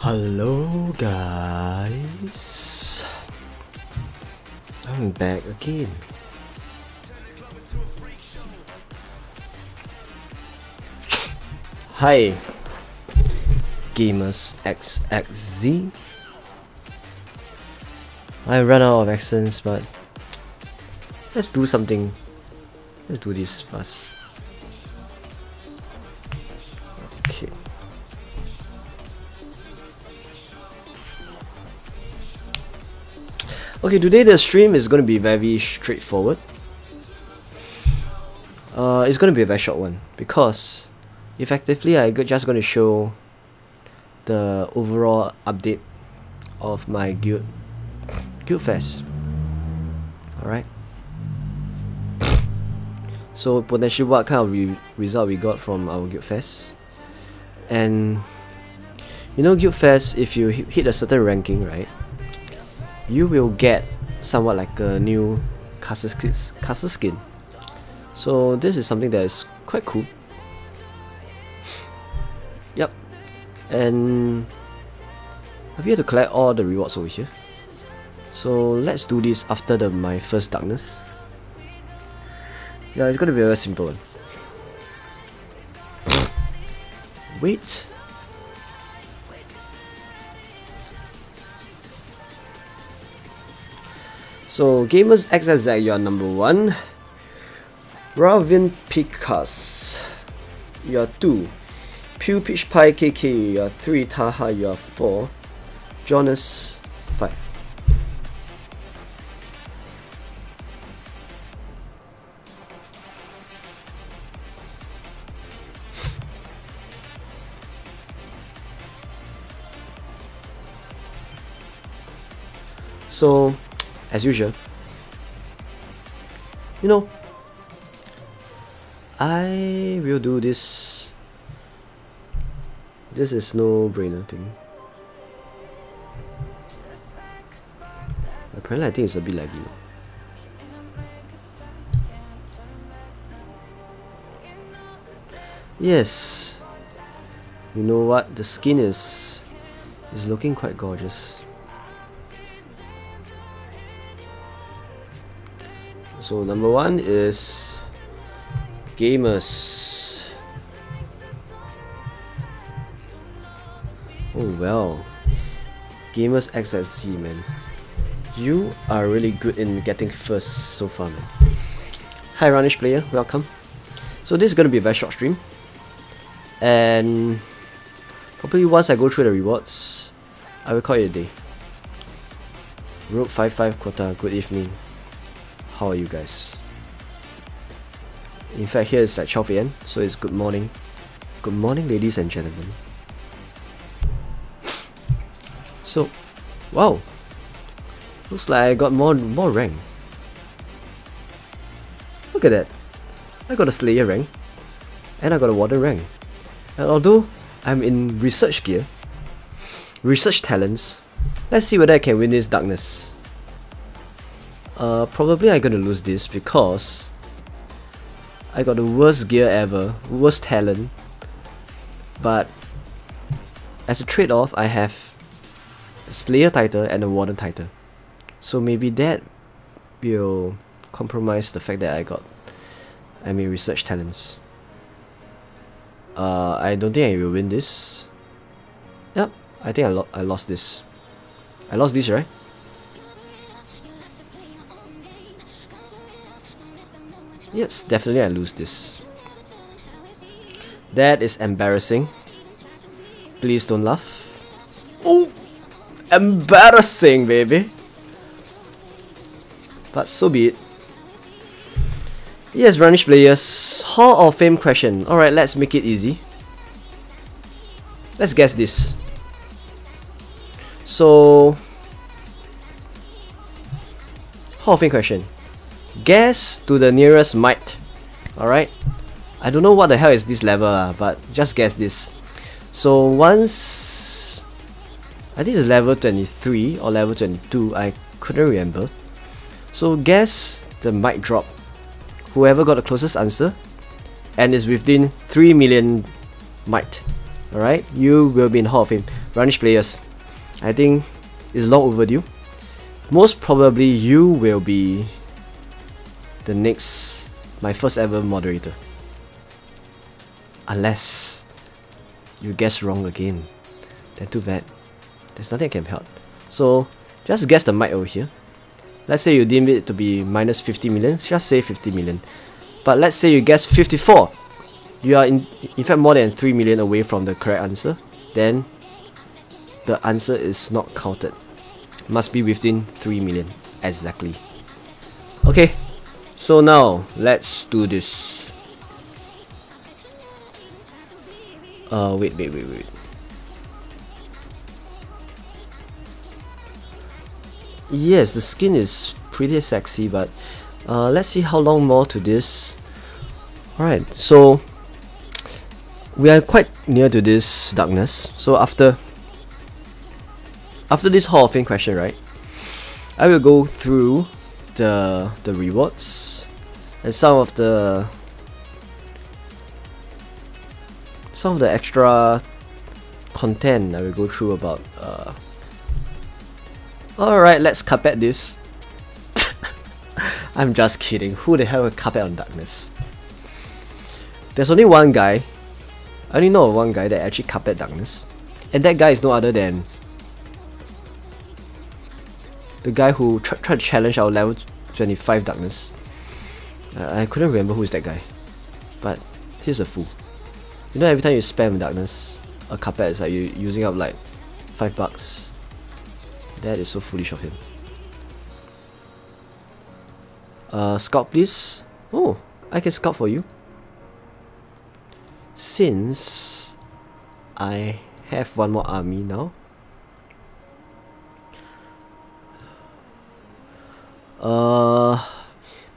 Hello guys, I'm back again. Hi Gamers XXZ. I ran out of accents, but let's do something. Let's do this fast. Okay. Okay, today the stream is going to be very straightforward. It's going to be a very short one because effectively I'm just going to show the overall update of my GuildFest. Alright. So potentially what kind of result we got from our GuildFest. And you know, GuildFest, if you hit a certain ranking, right, you will get somewhat like a new castle skin. So this is something that is quite cool. Yep. And I've yet to collect all the rewards over here. So let's do this after my first darkness. Yeah, it's gonna be a very simple one. Wait. So Gamers XXZ, you are number 1. Ravin Picas, you are 2. Pew Peach Pie KK, you are 3. Taha, you are 4. Jonas, 5. So, as usual, you know, I will do this. This is no brainer thing. Apparently, I think it's a bit laggy. Yes, you know what? The skin is looking quite gorgeous. So number 1 is Gamers. Oh well, Gamers XSC, man, you are really good in getting first so far, man. Hi Ranish player, welcome. So this is gonna be a very short stream, and probably once I go through the rewards, I will call it a day. Rope 55 quota, good evening. How are you guys? In fact, here it's at 12 AM, so it's good morning. Good morning, ladies and gentlemen. So, wow, looks like I got more rank. Look at that. I got a Slayer rank, and I got a Warden rank. And although I'm in research gear, research talents, let's see whether I can win this darkness. Probably I'm gonna lose this because I got the worst gear ever, worst talent. But as a trade-off, I have the Slayer title and the Warden title. So maybe that will compromise the fact that I'm in research talents. I don't think I will win this. Yep, I think I lost this. I lost this, right? Yes, definitely I lose this. That is embarrassing. Please don't laugh. Oh! Embarrassing, baby! But so be it. Yes, Runish players. Hall of Fame question. Alright, let's make it easy. Let's guess this. So, Hall of Fame question. Guess to the nearest might. Alright. I don't know what the hell is this level, but just guess this. So once, I think it's level 23 or level 22, I couldn't remember. So guess the might drop. Whoever got the closest answer and is within 3 million might. Alright, you will be in Hall of Fame. Runish players, I think it's long overdue. Most probably you will be the next, my first ever moderator. Unless you guess wrong again, then too bad. There's nothing I can help. So just guess the might over here. Let's say you deem it to be minus 50 million, just say 50 million. But let's say you guess 54. You are in fact more than 3 million away from the correct answer. Then the answer is not counted. Must be within 3 million exactly. Okay, so now let's do this. Wait. Yes, the skin is pretty sexy, but let's see how long more to this. Alright, so we are quite near to this darkness. So after this Hall of Fame question, right, I will go through the rewards and some of the extra content I will go through about. Alright, let's carpet this. I'm just kidding. Who the hell will carpet on darkness? There's only one guy. I only know of one guy that actually carpet darkness. And that guy is no other than the guy who tried to challenge our level 25 darkness. I couldn't remember who is that guy. But he's a fool. You know, every time you spam darkness, a carpet is like you using up like $5. That is so foolish of him. Scout please. Oh, I can scout for you. Since I have one more army now.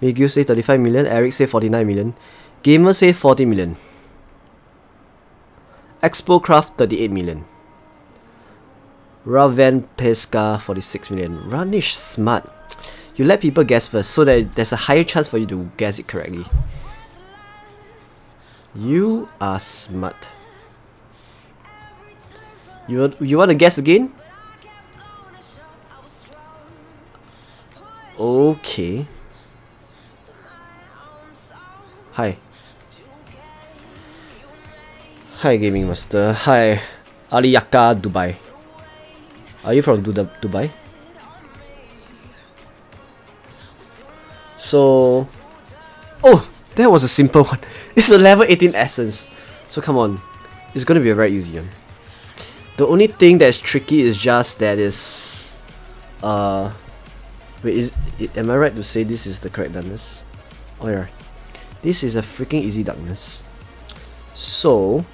Miguel say 35 million, Eric say 49 million, Gamer say 40 million, Expo Craft 38 million, Raven Pesca 46 million. Runish smart. You let people guess first so that there's a higher chance for you to guess it correctly. You are smart. You want to guess again? Okay. Hi. Hi Gaming Master. Hi Aliyaka Dubai. Are you from Dubai? So, oh, that was a simple one. It's a level 18 essence. So come on, it's gonna be a very easy one. The only thing that's tricky is just that is, wait, am I right to say this is the correct darkness? Oh yeah, this is a freaking easy darkness. So,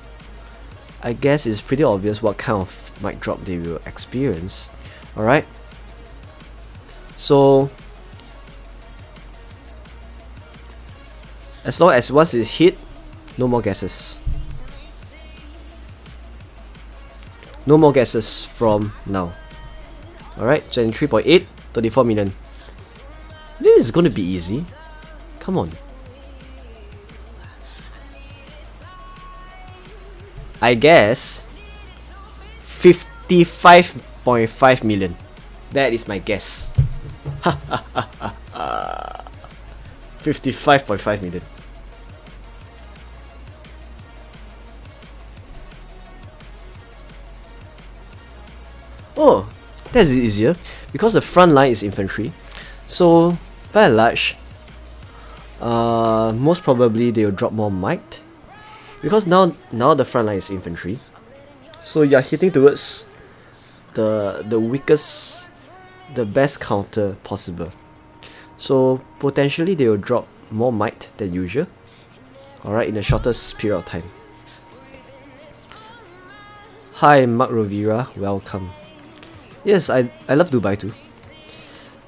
I guess it's pretty obvious what kind of mic drop they will experience. Alright, so as long as once it's hit, no more guesses. No more guesses from now. Alright, 23.8, 34 million. This is gonna be easy. Come on. I guess 55.5 million. That is my guess. 55.5 million. Oh, that's easier because the front line is infantry. So by and large, most probably they will drop more might because now the front line is infantry. So you're hitting towards the weakest, the best counter possible. So potentially they will drop more might than usual. Alright, in the shortest period of time. Hi Mark Rovira, welcome. Yes, I love Dubai too.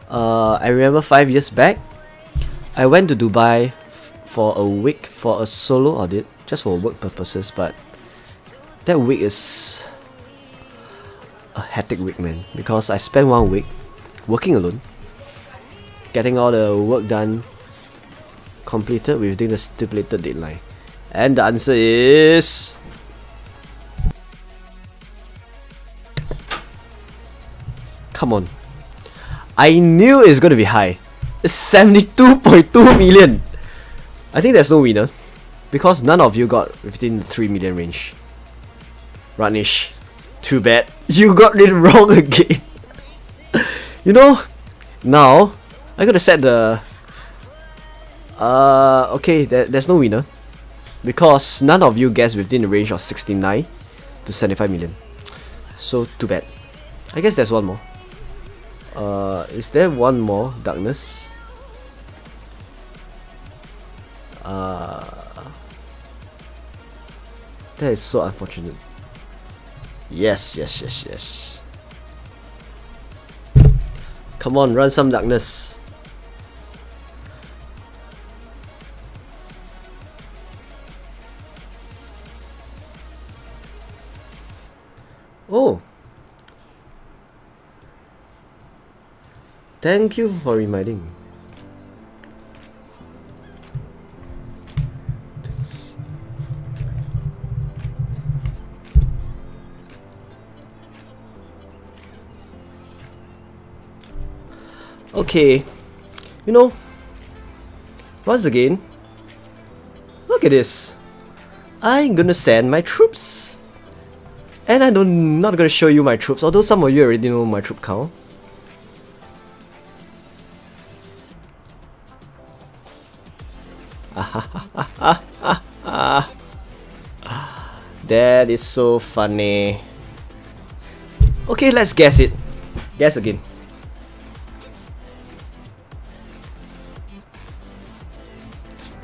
I remember 5 years back, I went to Dubai for a week for a solo audit, just for work purposes, but that week is a hectic week, man, because I spent 1 week working alone, getting all the work done, completed within the stipulated deadline. And the answer is... come on. I knew it's going to be high. It's 72.2 million. I think there's no winner, because none of you got within the 3 million range. Ranish, too bad. You got it wrong again. You know, now I gotta set the... okay, there's no winner, because none of you guessed within the range of 69 to 75 million. So, too bad. I guess there's one more. Is there one more, Darkness? That is so unfortunate. Yes. Come on, run some Darkness. Oh, thank you for reminding. Thanks. Okay, you know, once again, look at this. I'm gonna send my troops. And I'm not gonna show you my troops, although some of you already know my troop count. That is so funny. Okay, let's guess it. Guess again.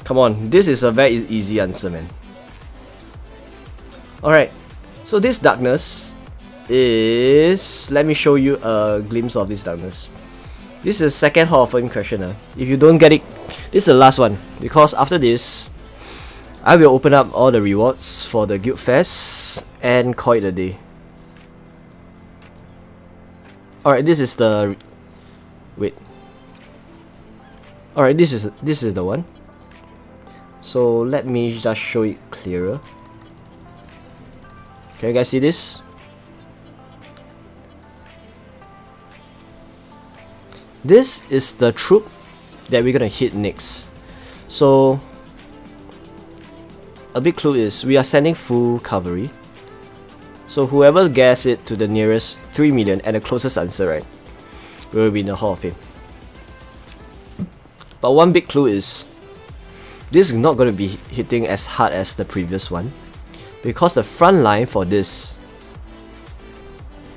Come on, this is a very easy answer, man. Alright, so this Darkness is... let me show you a glimpse of this Darkness. This is the second Hall of Fame question. If you don't get it, this is the last one, because after this, I will open up all the rewards for the Guild Fest and call it a day. Alright, this is the... wait. Alright, this is the one. So let me just show it clearer. Can you guys see this? This is the troop that we're gonna hit next. So a big clue is we are sending full cavalry. So whoever guesses it to the nearest 3 million and the closest answer, right, will be in the Hall of Fame. But one big clue is this is not going to be hitting as hard as the previous one, because the front line for this...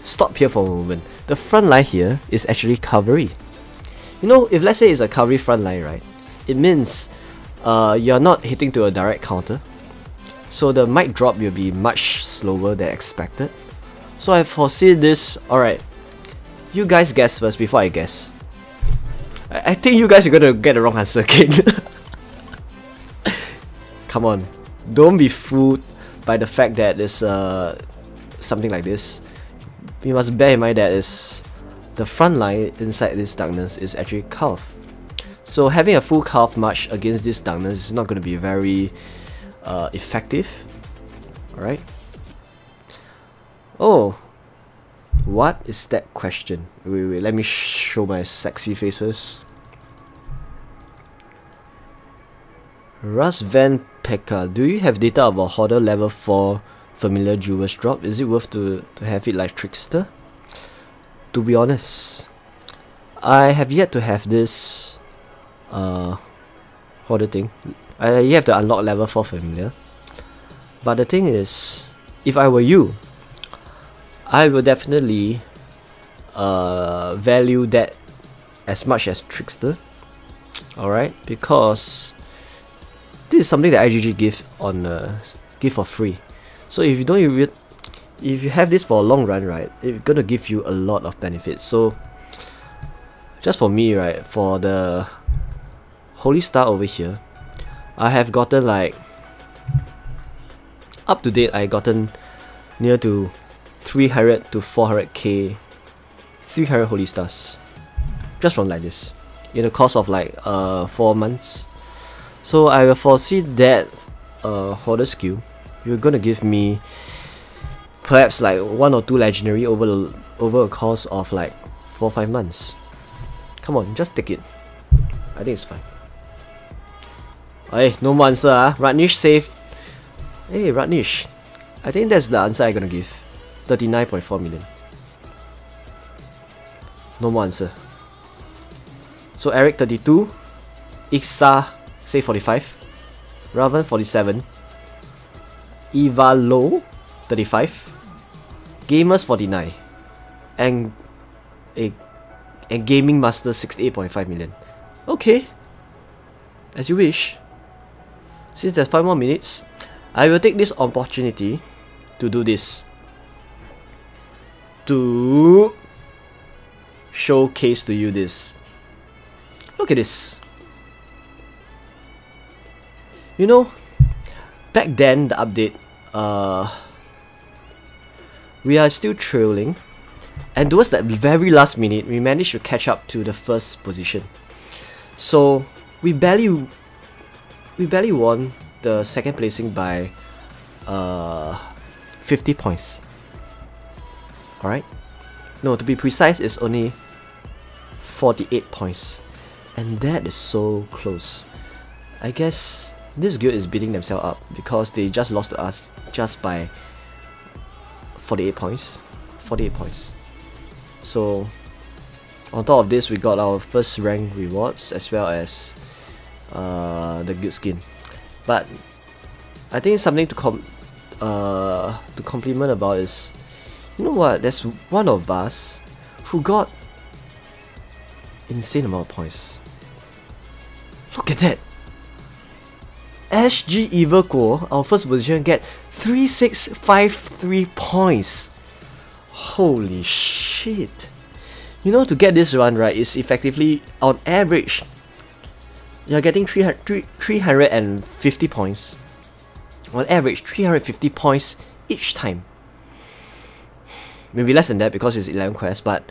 stop here for a moment. The front line here is actually cavalry. You know, if let's say it's a cavalry front line, right, it means you're not hitting to a direct counter, so the mic drop will be much slower than expected. So I foresee this. Alright, you guys guess first before I guess. I think you guys are gonna get the wrong answer again. Come on, don't be fooled by the fact that it's something like this. You must bear in mind that is the front line inside this Darkness is actually Calf. So having a full Calf march against this Darkness is not going to be very effective. Alright. Oh, what is that question? Wait, let me show my sexy faces. Russ Van Pekka, do you have data about Hoarder level 4 familiar jewels drop? Is it worth to have it like Trickster? To be honest, I have yet to have this Hoarder thing. You have to unlock level 4 familiar. But the thing is, if I were you, I would definitely value that as much as Trickster. Alright, because this is something that IGG give for free. So if you don't if you have this for a long run, right, it's gonna give you a lot of benefits. So just for me, right, for the Holy Star over here, I have gotten like up to date. I gotten near to 300 to 400k, 300 Holy Stars, just from like this, in the course of like 4 months. So I will foresee that for the skill, you're gonna give me perhaps like 1 or 2 legendary over a course of like 4 or 5 months. Come on, just take it. I think it's fine. Hey, no more answer, Ratnish saved. Hey, Ratnish. I think that's the answer I'm gonna give. 39.4 million. No more answer. So Eric 32, Iksa say 45, Raven 47, Eva Low 35, Gamers 49, and Gaming Master 68.5 million. Okay, as you wish. Since there's 5 more minutes, I will take this opportunity to do this, to showcase to you this. Look at this. You know, back then the update, we are still trailing, and towards that very last minute, we managed to catch up to the first position. So we barely won the second placing by 50 points. Alright? No, to be precise, it's only 48 points. And that is so close. I guess this guild is beating themselves up because they just lost to us just by 48 points. 48 points. So on top of this, we got our first rank rewards as well as the GuildSKIN. But I think something to compliment about is, you know what, there's one of us who got insane amount of points. Look at that! SG Evercore, our first position, get 3653 points. Holy shit! You know, to get this run right, is effectively on average you're getting 350 points. On average, 350 points each time. Maybe less than that because it's 11 quests, but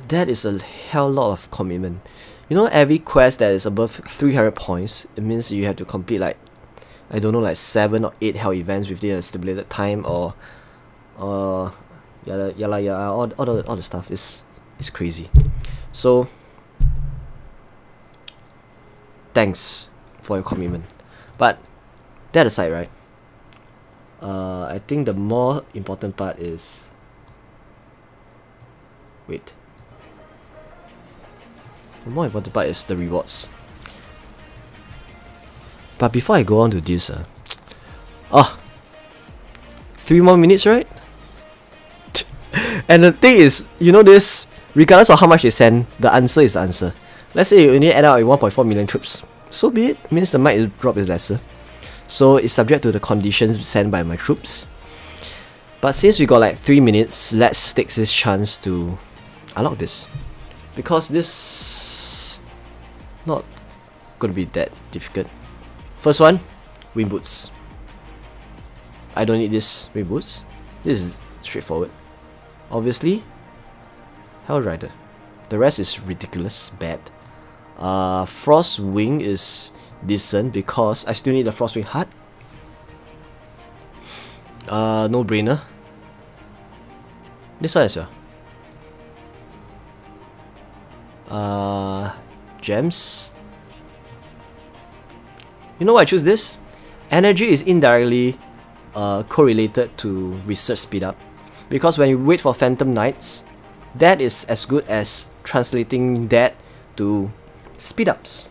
that is a hell lot of commitment. You know, every quest that is above 300 points, it means you have to complete like, I don't know, like 7 or 8 hell events within a stipulated time, or all the stuff is crazy. So thanks for your commitment. But that aside, right, I think the more important part is, the more important part is the rewards. But before I go on to this, 3 more minutes, right? And the thing is, you know this, regardless of how much they send, the answer is the answer. Let's say you only add out 1.4 million troops. So be it, means the might drop is lesser. So it's subject to the conditions sent by my troops. But since we got like 3 minutes, let's take this chance to unlock this. Because this not gonna be that difficult. First one, wind boots. I don't need this wind boots. This is straightforward. Obviously, Hell Rider. The rest is ridiculous bad. Frost Wing is decent because I still need the Frost Wing Heart. No brainer. This one as well. Gems. You know why I choose this? Energy is indirectly correlated to research speed up, because when you wait for Phantom Knights, that is as good as translating that to speed ups.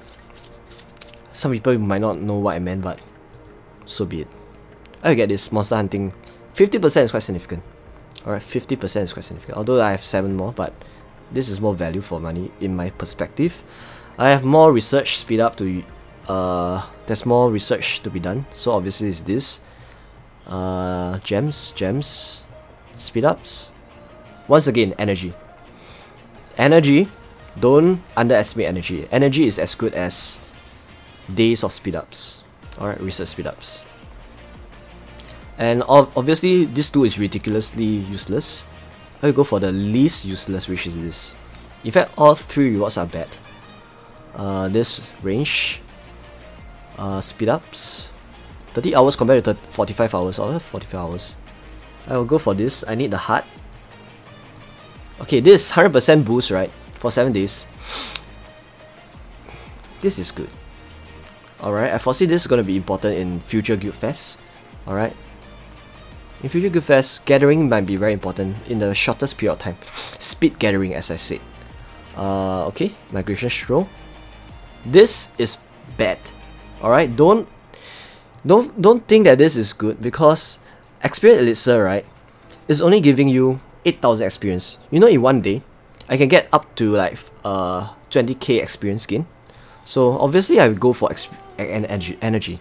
Some people might not know what I meant, but so be it. I get this monster hunting. 50% is quite significant. Alright, 50% is quite significant. Although I have 7 more, but this is more value for money in my perspective. I have more research speed up to there's more research to be done, so obviously it's this. Gems, speed ups. Once again, energy. Energy, don't underestimate energy. Energy is as good as days of speed ups. Alright, research speed ups. And obviously this two is ridiculously useless. I will go for the least useless, which is this. In fact, all three rewards are bad. This range, speed ups, 30 hours compared to 45 hours, or 45 hours. I will go for this. I need the heart. Okay, this 100% boost, right? For 7 days. This is good. Alright, I foresee this is going to be important in future Guild Fest. Alright. In future Guild Fest, gathering might be very important in the shortest period of time. Speed gathering, as I said. Okay, migration stroll. This is bad. Alright, don't think that this is good, because experience elixir, right, is only giving you 8,000 experience. You know, in one day I can get up to like 20k experience gain. So obviously I will go for energy.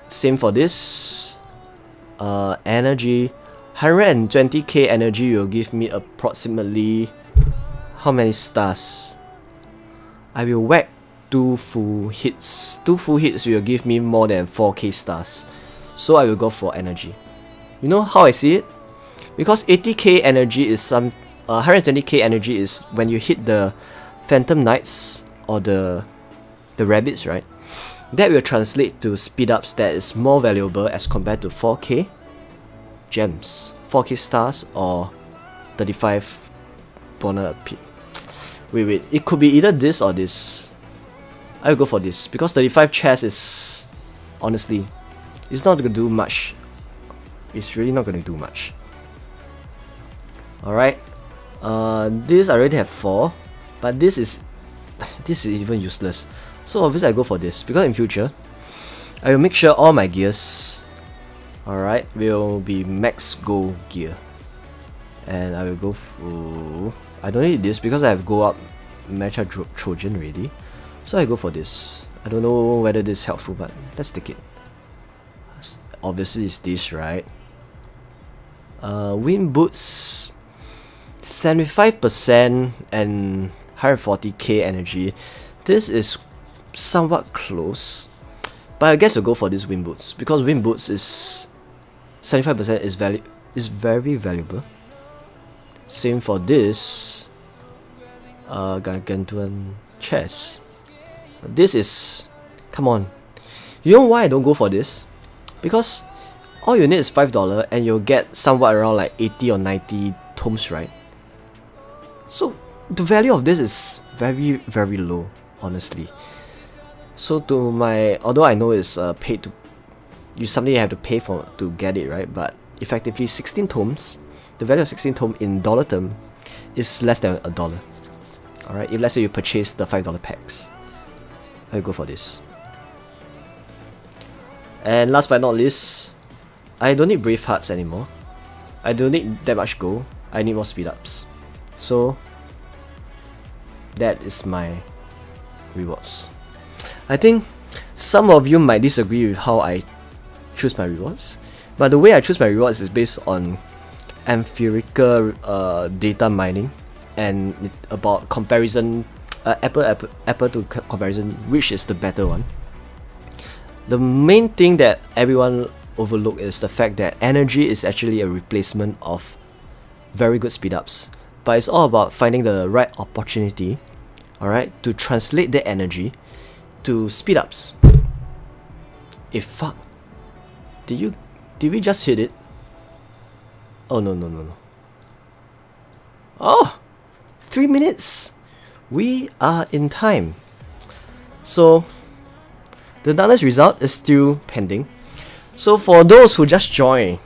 Same for this. Energy, 120k energy will give me approximately how many stars? I will whack 2 full hits. 2 full hits will give me more than 4k stars. So I will go for energy. You know how I see it? Because 80k energy is 120k energy is when you hit the Phantom Knights or the rabbits, right? That will translate to speed ups that is more valuable as compared to 4k gems, 4k stars, or 35 bonus. Wait, it could be either this or this. I will go for this because 35 chests is, honestly, it's not gonna do much. It's really not gonna do much. Alright. This I already have 4, but this is even useless. So obviously I go for this because in future I will make sure all my gears, alright, will be max gold gear. And I will go for, I don't need this because I have go up Mecha Trojan already. So I go for this. I don't know whether this is helpful, but let's take it. Obviously it's this, right? Wind boots, 75% and 140k energy. This is somewhat close, but I guess I'll go for this wind boots because wind boots is 75% is very valuable. Same for this gargantuan chest. This is, come on, you know why I don't go for this? Because all you need is $5 and you'll get somewhat around like 80 or 90 tomes, right? So the value of this is very low, honestly. So to my, although I know it's paid to, something you have to pay for to get it, right? But effectively 16 tomes, the value of 16 tomes in dollar term is less than $1. Alright, if let's say you purchase the $5 packs, I'll go for this. And last but not least, I don't need brave hearts anymore. I don't need that much gold. I need more speed ups. So that is my rewards. I think some of you might disagree with how I choose my rewards, but the way I choose my rewards is based on empirical data mining and about comparison, apple to comparison, which is the better one. The main thing that everyone overlook is the fact that energy is actually a replacement of very good speed ups, but it's all about finding the right opportunity, alright, to translate that energy to speed ups. Fuck, did we just hit it? Oh no. Oh, 3 minutes. We are in time. So the Darkness result is still pending. So for those who just joined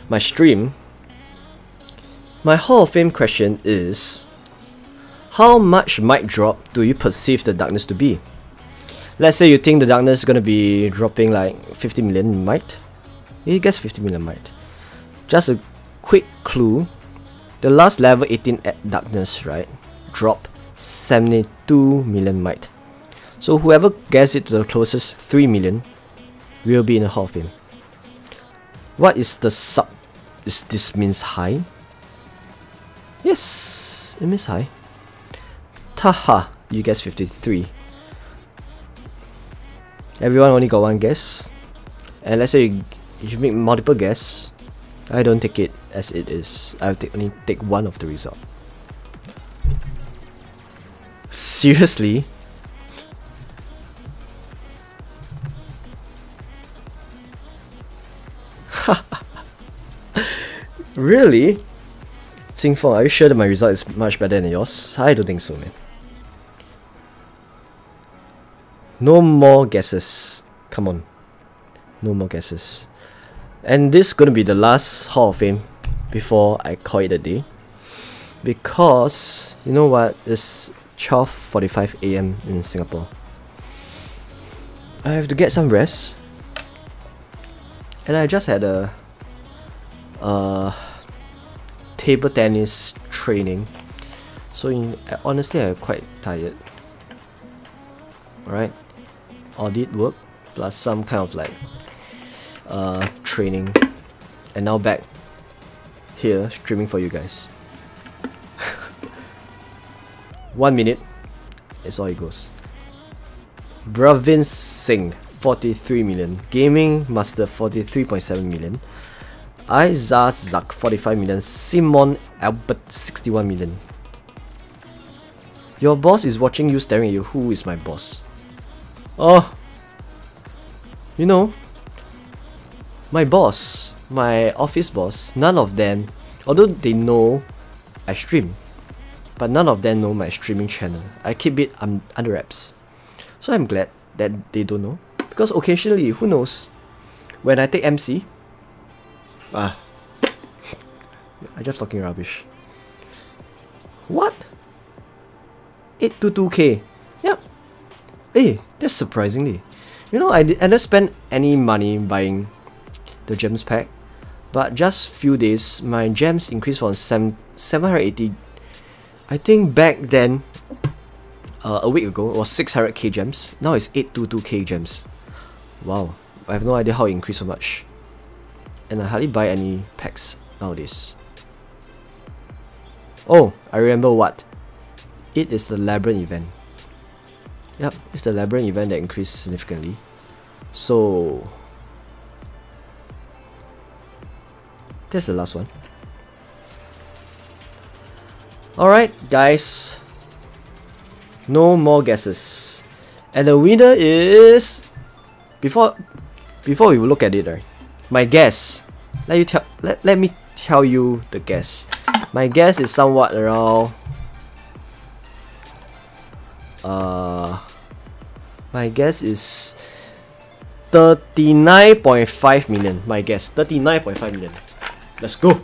my stream, my Hall of Fame question is, how much might drop do you perceive the Darkness to be? Let's say you think the Darkness is going to be dropping like 50 million might. You guess 50 million might. Just a quick clue, the last level 18 Darkness, right, drop 72 million might. So whoever gets it to the closest 3 million will be in the Hall of Fame. What is the sub? Is this means high? Yes, it means high. Taha, you guess 53. Everyone only got one guess. And let's say you make multiple guess. I don't take it as it is. I'll only take one of the result. Seriously? Really? Xingfeng, are you sure that my result is much better than yours? I don't think so, man. No more guesses. Come on. No more guesses. And this is going to be the last Hall of Fame before I call it a day. Because, you know what? It's 12:45 AM in Singapore. I have to get some rest. And I just had a table tennis training. So honestly, I'm quite tired. Alright. Audit work plus some kind of like training, and now back here streaming for you guys. 1 minute is all it goes. Bravin Singh 43 million, Gaming Master 43.7 million, Izazak 45 million, Simon Albert 61 million. Your boss is watching you staring at you. Who is my boss? Oh, you know, my boss, my office boss, none of them, although they know I stream, but none of them know my streaming channel. I keep it under wraps. So I'm glad that they don't know, because occasionally, who knows, when I take MC, I'm just talking rubbish. What? 822k. Yep. Hey, that's surprisingly. You know, I didn't spend any money buying the gems pack, but just few days, my gems increased from 780. I think back then, a week ago, it was 600k gems. Now it's 822k gems. Wow, I have no idea how it increased so much. And I hardly buy any packs nowadays. Oh, I remember what. It is the Labyrinth event. Yep, it's the Labyrinth event that increased significantly. So that's the last one. Alright guys, no more guesses. And the winner is, before we look at it, right, my guess, let me tell you the guess. My guess is somewhat around my guess is 39.5 million. My guess, 39.5 million. Let's go.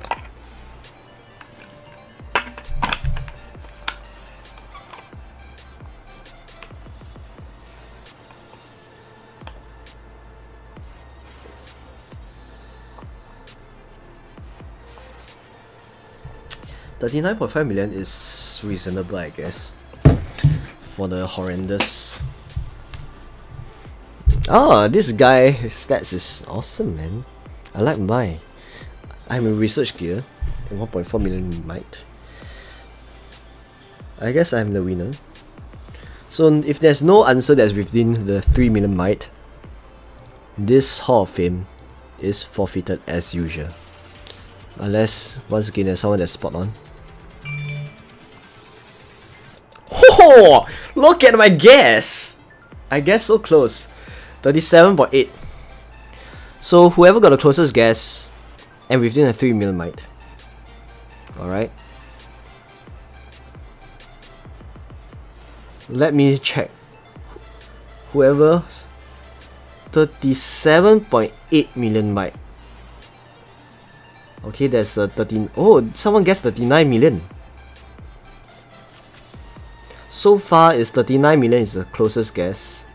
$39.5 million is reasonable, I guess, for the horrendous. Oh, this guy, his stats is awesome, man. I like mine. I'm in research gear and 1.4 million might. I guess I'm the winner. So if there's no answer that's within the 3 million might, this Hall of Fame is forfeited as usual. Unless, once again, there's someone that's spot on. Oh, look at my guess! I guess so close. 37.8. So whoever got the closest guess and within a 3 million might. Alright. Let me check. Whoever 37.8 million might. Okay, there's a 13. Oh, someone guessed 39 million. So far, is 39 million is the closest guess.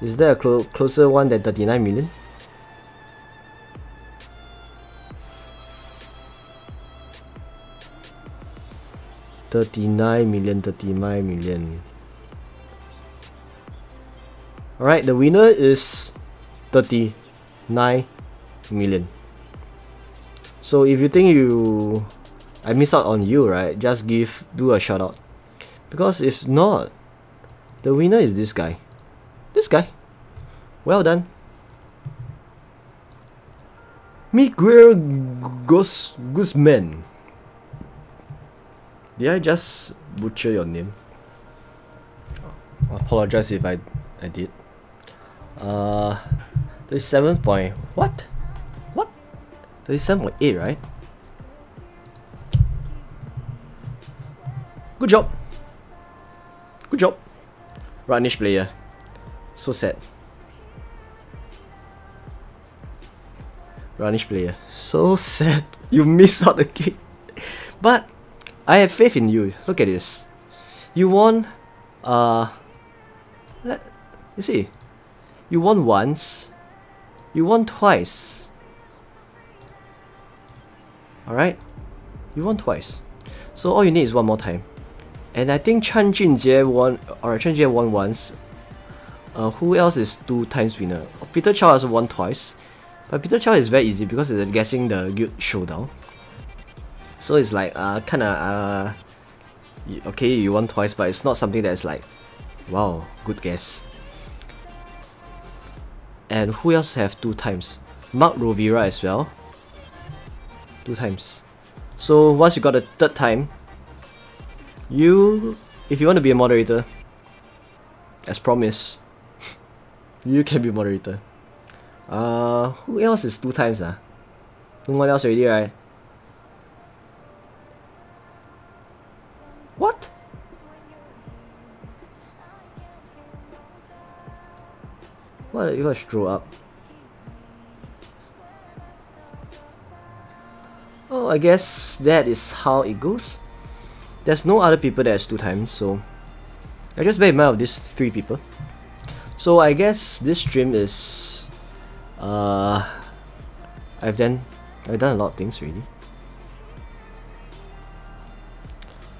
Is there a closer one than 39 million? 39 million, 39 million. Alright, the winner is 39 million. So if you think I miss out on you, right, just do a shout out. Because if not, the winner is this guy. This guy. Well done. Miguel Guzman. Did I just butcher your name? I apologize if I did. 37 point what? 37.8, right? Good job. Good job. Ranish player. So sad. Ranish player. So sad. You missed out the game. But I have faith in you. Look at this. You won you see. You won once. You won twice. Alright? You won twice. So all you need is one more time. And I think Chen Junjie won, or Chen Junjie won once. Who else is 2 times winner? Peter Chow also won twice. But Peter Chow is very easy because it's guessing the Guild Showdown. So it's like kinda okay, you won twice, but it's not something that's like, wow, good guess. And who else have 2 times? Mark Rovira as well. 2 times. So once you got the 3rd time, if you want to be a moderator, as promised, you can be moderator. Who else is 2 times? No one else already, right? What? What did you guys throw up? Oh, I guess that is how it goes. There's no other people that has 2 times, so I just bear in mind of these 3 people. So I guess this stream is I've done a lot of things really.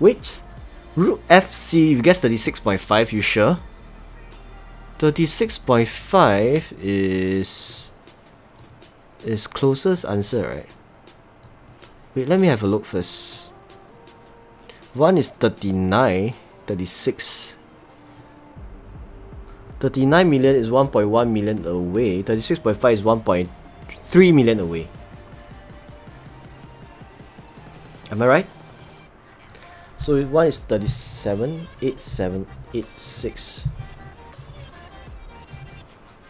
Wait, Root FC, you guess 36.5, you sure? 36.5 is closest answer, right? Wait, let me have a look first. One is 39, 36. 39 million is 1.1 million away. 36.5 is 1.3 million away. Am I right? So one is 37, 87, 86.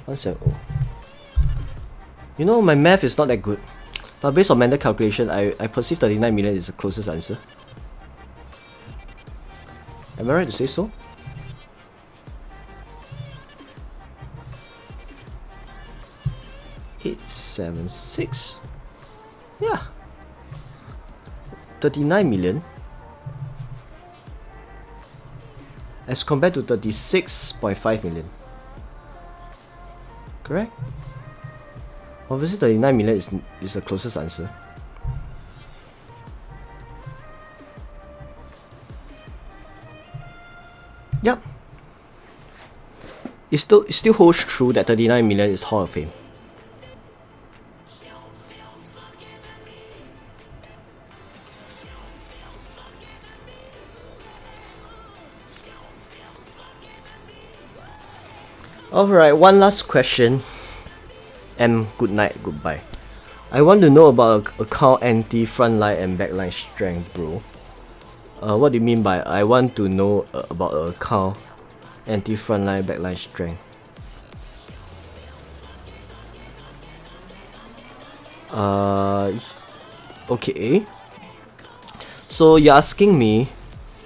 170. You know, my math is not that good. But based on mental calculation, I perceive 39 million is the closest answer. Am I right to say so? $876. Yeah. 39 million as compared to 36.5 million. Correct? Obviously 39 million is the closest answer. Yep. It still holds true that 39 million is Hall of Fame. Alright, one last question. And good night, goodbye. I want to know about account anti frontline and backline strength, bro. What do you mean by I want to know about account anti frontline backline strength? Okay. So you're asking me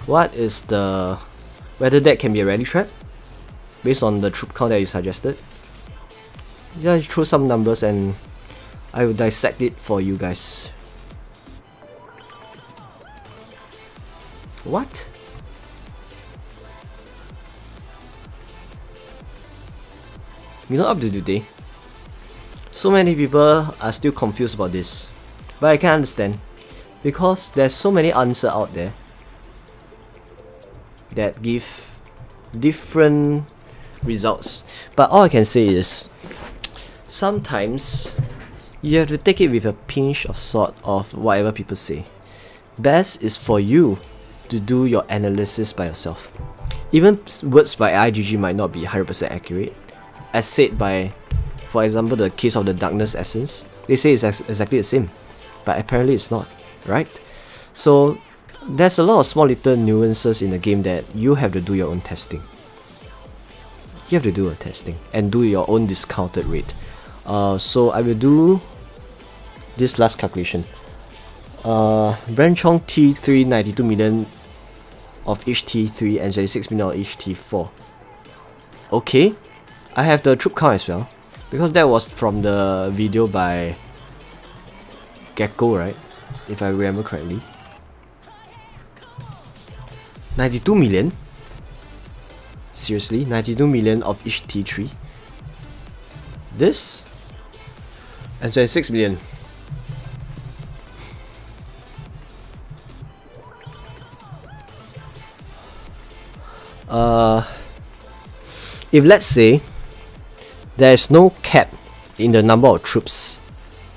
what is whether that can be a rally trap based on the troop count that you suggested? Yeah, throw some numbers and I will dissect it for you guys. What? You're not up to today. So many people are still confused about this, but I can understand because there's so many answers out there. that give different results. But all I can say is, sometimes you have to take it with a pinch of salt of whatever people say. Best is for you to do your analysis by yourself. Even words by IGG might not be 100% accurate, as said by, for example, the case of the Darkness Essence. They say it's exactly the same, but apparently it's not, right? So there's a lot of small little nuances in the game that you have to do your own testing. You have to do a testing and do your own discounted rate. So I will do this last calculation. Branchong T3, 92 million of each T3 and 36 million of each T4. Okay, I have the troop count as well, because that was from the video by Gecko, right? If I remember correctly. 92 million? Seriously? 92 million of each T3? This? And 26 million. If let's say there is no cap in the number of troops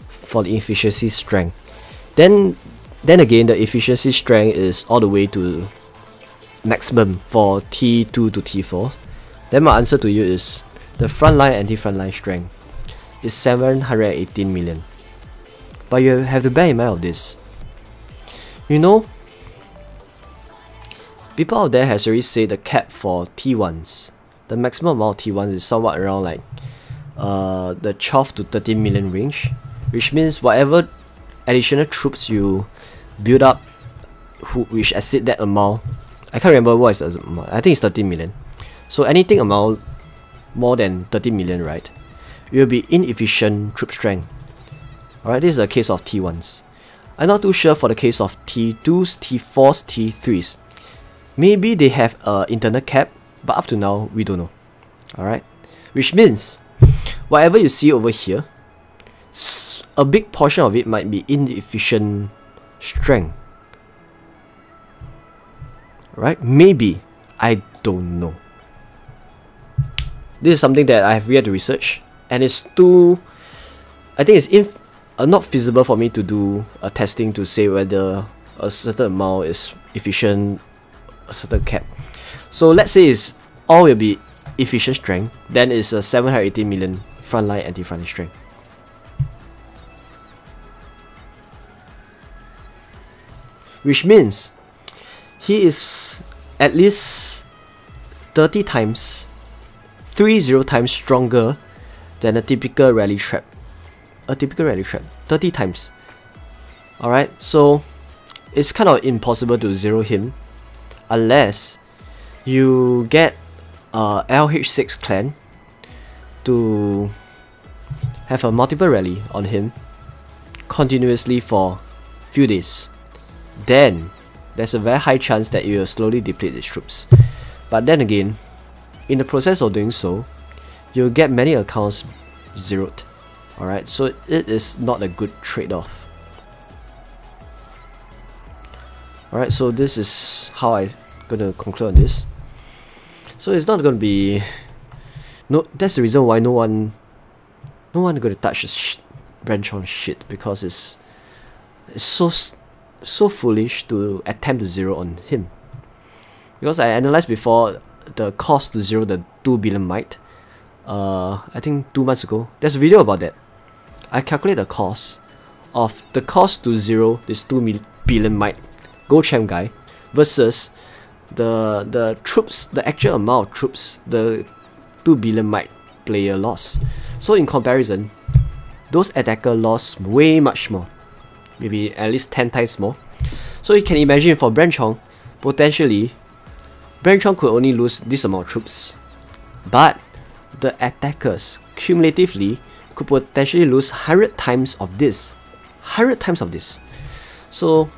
for the efficiency strength, then again the efficiency strength is all the way to maximum for T2 to T4. Then my answer to you is the frontline anti-frontline strength is 718 million. But you have to bear in mind of this. You know, people out there has already said the cap for T1s, the maximum amount of T1s is somewhat around like the 12 to 13 million range, which means whatever additional troops you build up which exceed that amount, I can't remember what is the amount, I think it's 13 million. So anything amount more than 13 million, right, it will be inefficient troop strength. Alright, this is a case of T1s. I'm not too sure for the case of T2s, T4s, T3s. Maybe they have an internal cap, but up to now, we don't know. Alright? Which means, whatever you see over here, a big portion of it might be inefficient strength. Right? Maybe. I don't know. This is something that I have yet to research, and it's too... I think it's not feasible for me to do a testing to say whether a certain amount is efficient, a certain cap. So let's say it's all will be efficient strength, then it's a 718 million frontline anti-frontline strength. Which means he is at least 30 times stronger than a typical rally trap. A typical rally trap, 30 times. Alright, so it's kind of impossible to zero him unless you get LH6 clan to have a multiple rally on him continuously for few days. Then there's a very high chance that you will slowly deplete its troops. But then again, in the process of doing so, you'll get many accounts zeroed. Alright, so it is not a good trade-off. Alright, so this is how I'm gonna conclude on this. So it's not gonna be... No, that's the reason why no one gonna touch this branch on shit, because it's so foolish to attempt to zero on him. Because I analyzed before the cost to zero the 2 billion might. I think 2 months ago. There's a video about that. I calculate the cost to zero this 2 billion might Gold Champ guy versus the troops, the actual amount of troops the 2 billion might player lost. So in comparison, those attacker lost way much more, maybe at least 10 times more. So you can imagine for Branchong, potentially Branchong could only lose this amount of troops, but the attackers cumulatively could potentially lose 100 times of this. 100 times of this. So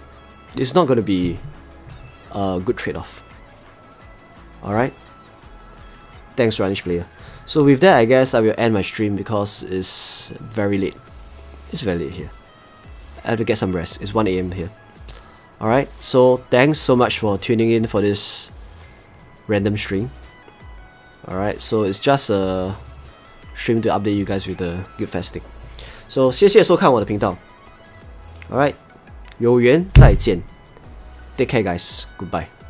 it's not going to be a good trade-off. Alright? Thanks, Ranish player. So with that, I guess I will end my stream because it's very late. It's very late here. I have to get some rest. It's 1 AM here. Alright, so thanks so much for tuning in for this random stream. Alright, so it's just a stream to update you guys with the GuildSKIN. So 谢谢收看我的频道。Alright, 有缘再见。Take care, guys. Goodbye.